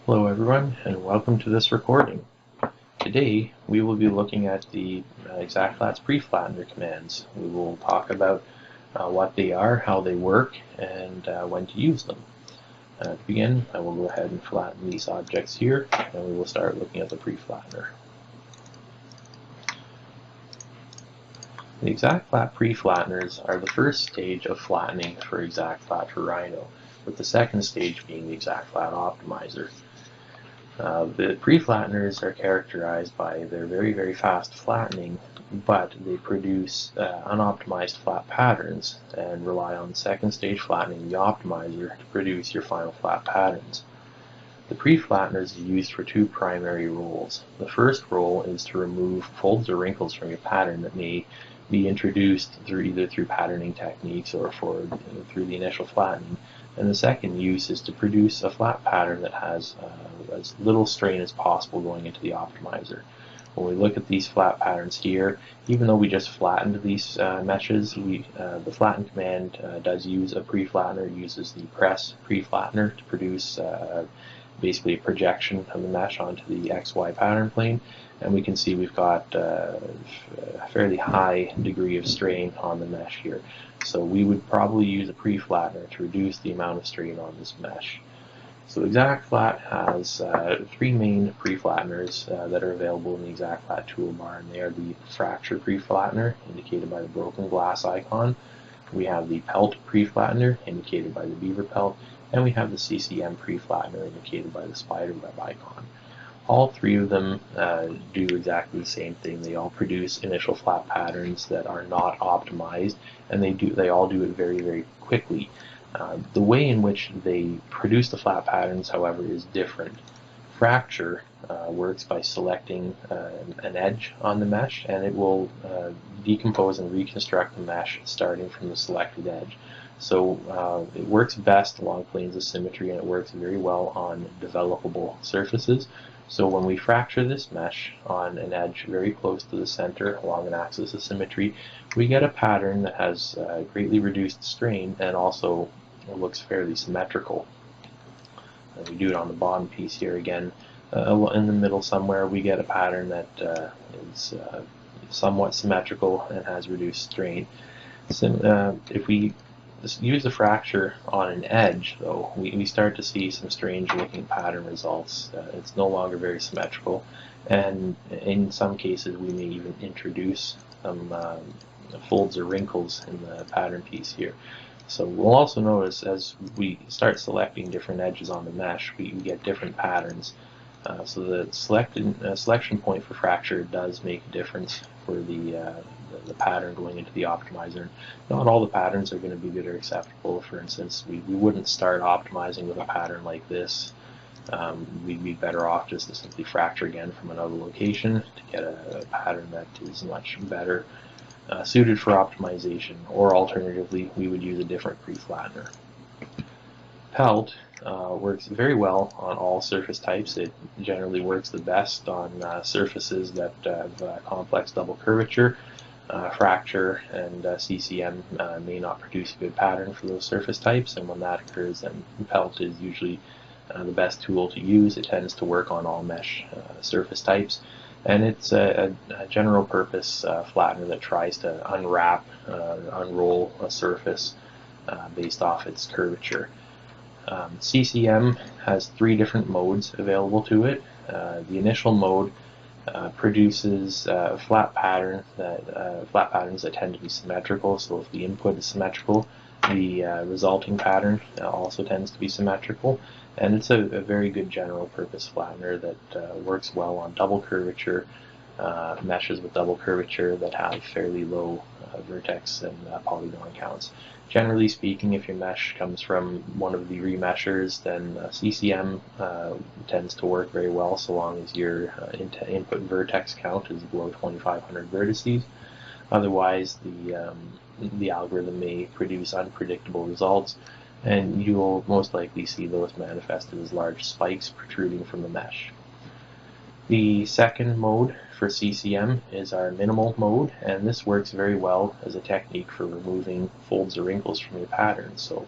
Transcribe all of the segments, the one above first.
Hello everyone, and welcome to this recording. Today we will be looking at the ExactFlat's pre-flattener commands. We will talk about what they are, how they work, and when to use them. To begin, I will go ahead and flatten these objects here, and we will start looking at the pre-flattener. The ExactFlat pre-flatteners are the first stage of flattening for ExactFlat for Rhino, with the second stage being the ExactFlat optimizer. The pre-flatteners are characterized by their very fast flattening, but they produce unoptimized flat patterns and rely on the second stage flattening, the optimizer, to produce your final flat patterns. The pre-flatteners are used for two primary roles. The first role is to remove folds or wrinkles from your pattern that may be introduced either through patterning techniques or through the initial flattening. And the second use is to produce a flat pattern that has as little strain as possible going into the optimizer. When we look at these flat patterns here, even though we just flattened these meshes, the flatten command does use a pre-flattener, uses the press pre-flattener to produce basically a projection of the mesh onto the XY pattern plane, and we can see we've got a fairly high degree of strain on the mesh here. So we would probably use a pre-flattener to reduce the amount of strain on this mesh. So ExactFlat has three main pre-flatteners that are available in the ExactFlat toolbar, and they are the fracture pre-flattener, indicated by the broken glass icon. We have the pelt pre-flattener, indicated by the beaver pelt, and we have the CCM pre-flattener, indicated by the spider web icon. All three of them do exactly the same thing. They all produce initial flat patterns that are not optimized, and they all do it very quickly. The way in which they produce the flat patterns, however, is different. Fracture works by selecting an edge on the mesh, and it will decompose and reconstruct the mesh starting from the selected edge. So it works best along planes of symmetry, and it works very well on developable surfaces. So when we fracture this mesh on an edge very close to the center along an axis of symmetry, we get a pattern that has greatly reduced strain and also looks fairly symmetrical. And we do it on the bottom piece here again. In the middle somewhere, we get a pattern that is somewhat symmetrical and has reduced strain. So, if we use the fracture on an edge, though, we start to see some strange looking pattern results. It's no longer very symmetrical, and in some cases we may even introduce some folds or wrinkles in the pattern piece here. So we'll also notice as we start selecting different edges on the mesh, we get different patterns. So the selection point for fracture does make a difference for the pattern going into the optimizer. Not all the patterns are going to be good or acceptable. For instance, we wouldn't start optimizing with a pattern like this. We'd be better off just to simply fracture again from another location to get a pattern that is much better suited for optimization, or alternatively we would use a different pre-flattener. Pelt works very well on all surface types. It generally works the best on surfaces that have complex double curvature. Fracture and CCM may not produce a good pattern for those surface types, and when that occurs, then pelt is usually the best tool to use. It tends to work on all mesh surface types, and it's a general purpose flattener that tries to unwrap, unroll a surface based off its curvature. CCM has three different modes available to it. The initial mode produces flat patterns that tend to be symmetrical. So if the input is symmetrical, the resulting pattern also tends to be symmetrical, and it's a very good general purpose flattener that works well on double curvature meshes with double curvature that have fairly low vertex and polygon counts. Generally speaking, if your mesh comes from one of the remeshers, then CCM tends to work very well so long as your input vertex count is below 2,500 vertices. Otherwise, the algorithm may produce unpredictable results, and you will most likely see those manifested as large spikes protruding from the mesh. The second mode for CCM is our minimal mode, and this works very well as a technique for removing folds or wrinkles from your pattern. So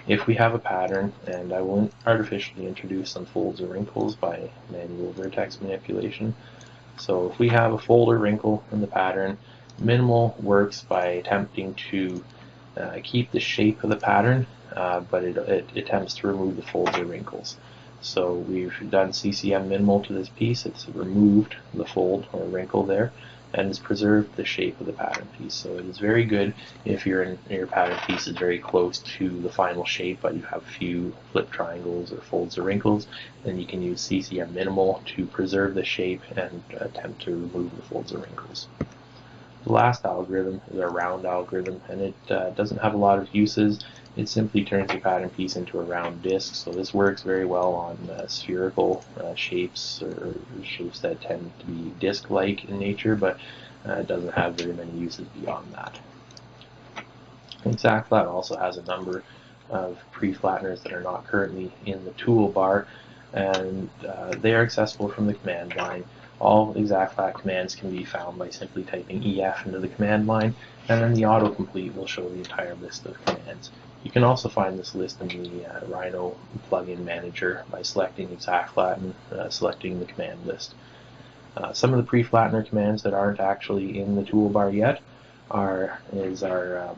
if we have a pattern, and I will artificially introduce some folds or wrinkles by manual vertex manipulation. So if we have a fold or wrinkle in the pattern, minimal works by attempting to keep the shape of the pattern, but it attempts to remove the folds or wrinkles. So we've done CCM minimal to this piece. It's removed the fold or wrinkle there and has preserved the shape of the pattern piece. So it is very good if your pattern piece is very close to the final shape, but you have a few flip triangles or folds or wrinkles. Then you can use CCM minimal to preserve the shape and attempt to remove the folds or wrinkles. The last algorithm is our round algorithm, and it doesn't have a lot of uses. It simply turns your pattern piece into a round disc, so this works very well on spherical shapes or shapes that tend to be disc-like in nature, but it doesn't have very many uses beyond that. Exact Flat also has a number of pre-flatteners that are not currently in the toolbar, and they are accessible from the command line. All Exact Flat commands can be found by simply typing EF into the command line, and then the autocomplete will show the entire list of commands. You can also find this list in the Rhino plugin manager by selecting Exact Flat and selecting the command list. Some of the pre-flattener commands that aren't actually in the toolbar yet is our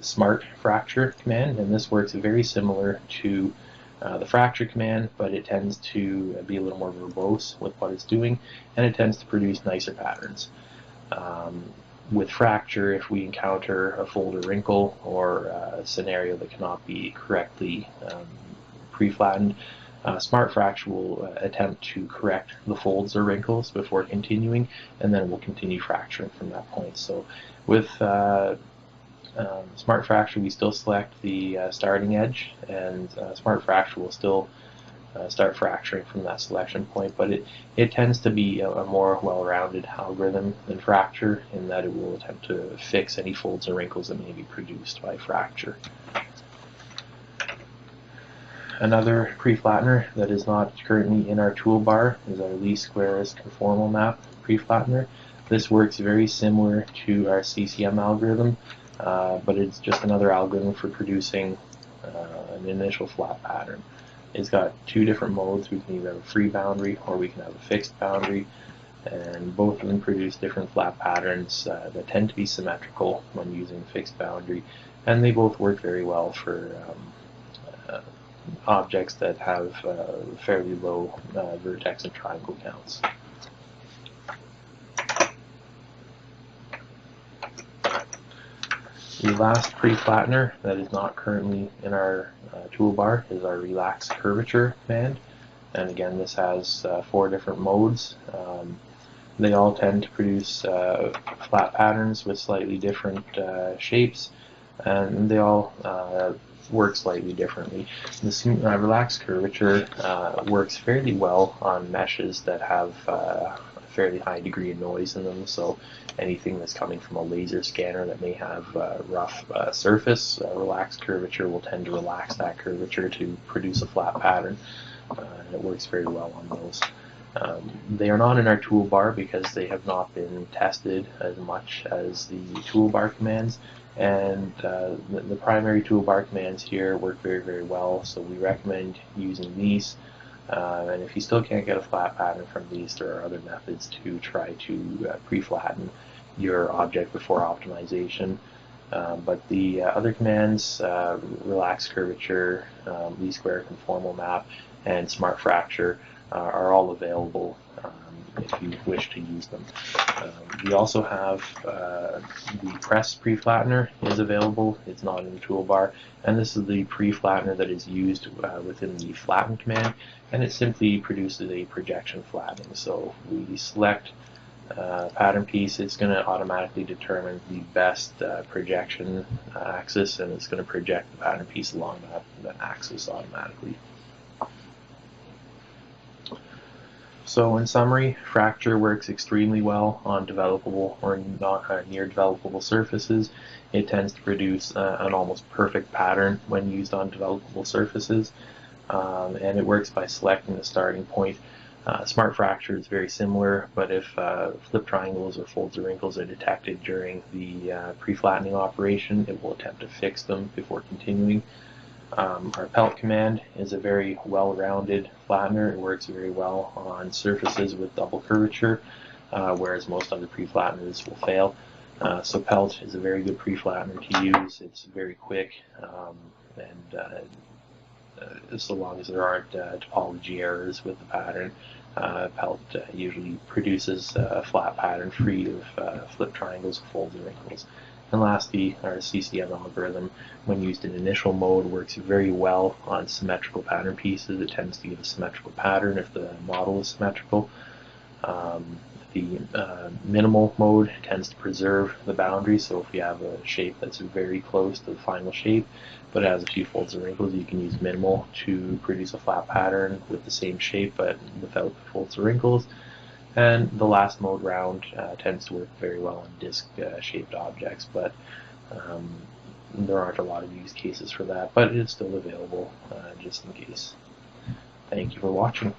smart fracture command, and this works very similar to the fracture command, but it tends to be a little more verbose with what it's doing, and it tends to produce nicer patterns. With fracture, if we encounter a fold or wrinkle or a scenario that cannot be correctly pre-flattened, Smart Fracture will attempt to correct the folds or wrinkles before continuing, and then we'll continue fracturing from that point. So with Smart Fracture, we still select the starting edge, and Smart Fracture will still start fracturing from that selection point, but it tends to be a more well-rounded algorithm than fracture in that it will attempt to fix any folds or wrinkles that may be produced by fracture. Another pre-flattener that is not currently in our toolbar is our least squares conformal map pre-flattener. This works very similar to our CCM algorithm, but it's just another algorithm for producing an initial flat pattern. It's got two different modes. We can either have a free boundary or we can have a fixed boundary, and both of them produce different flat patterns that tend to be symmetrical when using fixed boundary, and they both work very well for objects that have fairly low vertex and triangle counts. The last pre-flattener that is not currently in our toolbar is our relax curvature command, and again this has 4 different modes. They all tend to produce flat patterns with slightly different shapes, and they all work slightly differently. The relax curvature works fairly well on meshes that have a fairly high degree of noise in them, so anything that's coming from a laser scanner that may have rough surface, relaxed curvature will tend to relax that curvature to produce a flat pattern, and it works very well on those. They are not in our toolbar because they have not been tested as much as the toolbar commands, and the primary toolbar commands here work very, very well, so we recommend using these. And if you still can't get a flat pattern from these, there are other methods to try to pre-flatten your object before optimization. But the other commands, relax curvature, least square conformal map, and smart fracture, are all available if you wish to use them. We also have the press pre-flattener is available. It's not in the toolbar, and this is the pre-flattener that is used within the flatten command, and it simply produces a projection flattening. So we select pattern piece, it's going to automatically determine the best projection axis, and it's going to project the pattern piece along that axis automatically. So in summary, fracture works extremely well on developable or near developable surfaces. It tends to produce an almost perfect pattern when used on developable surfaces, and it works by selecting the starting point Smart fracture is very similar, but if flip triangles or folds or wrinkles are detected during the pre-flattening operation, it will attempt to fix them before continuing. Our pelt command is a very well-rounded flattener. It works very well on surfaces with double curvature, whereas most other pre-flatteners will fail. So pelt is a very good pre-flattener to use. It's very quick, and so long as there aren't topology errors with the pattern, pelt usually produces a flat pattern free of flip triangles, folds, and wrinkles. And lastly, our CCM algorithm, when used in initial mode, works very well on symmetrical pattern pieces. It tends to give a symmetrical pattern if the model is symmetrical. The minimal mode tends to preserve the boundary, so if you have a shape that's very close to the final shape, but it has a few folds and wrinkles, you can use minimal to produce a flat pattern with the same shape but without the folds or wrinkles. And the last mode, round, tends to work very well on disc-shaped objects, but there aren't a lot of use cases for that, but it's still available just in case. Thank you for watching.